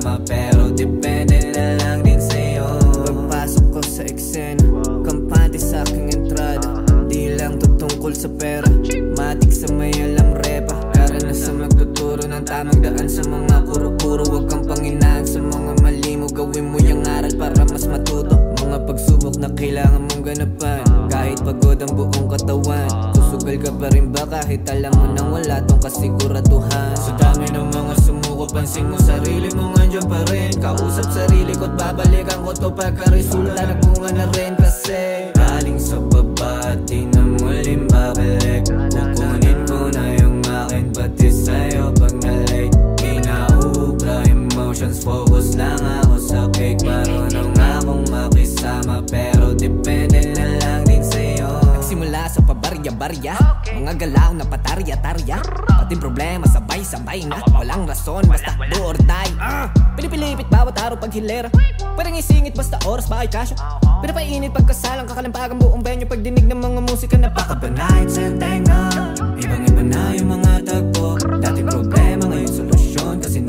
makisama, pero depende na lang din sa'yo. Pagpasok ko sa eksena, kampante sa aking entrada. Di lang to tungkol sa pera, matik sa may alam repa. Karanasang magtuturo ng tamang daan sa mga kuro-kuro. Huwag kang panginaan sa mga mali mo, gawin mo yung aral para mas matuto. Mga pagsubok na kailangan mong ganapan, kahit pagod ang buong katawan. Susugal ka pa rin ba kahit alam mo nang wala tong kasiguraduhan. Sa dami ng mga sumuko, pansin mo sarili mo andyan pa rin. Kausap sarili ko't babalikan ko to pagka-resulta nagbunga na rin. Kasi galing sa baba at di na muling babalik. Kukunin ko na yung akin pati sa'yo pag na-late. Kinauubra emotions, focus lang ako sa cake. Marunong akong makisama, pero depende na lang din sa'yo. Nagsimula sa pabarya-barya, mga galaw na patarya-tarya. Pati problema sabay-sabay na, walang rason basta do or die. Pinipilipit bawat araw pag hilera, parang isingit basta oras ba ay kasya. Pinapainit pagkasalang kakalampagang buong venue, pagdinig ng mga musika na Pakabanayad sa tenga, ibang-iba na yung mga tagpo. Dati problema, ngayon solusyon, kasi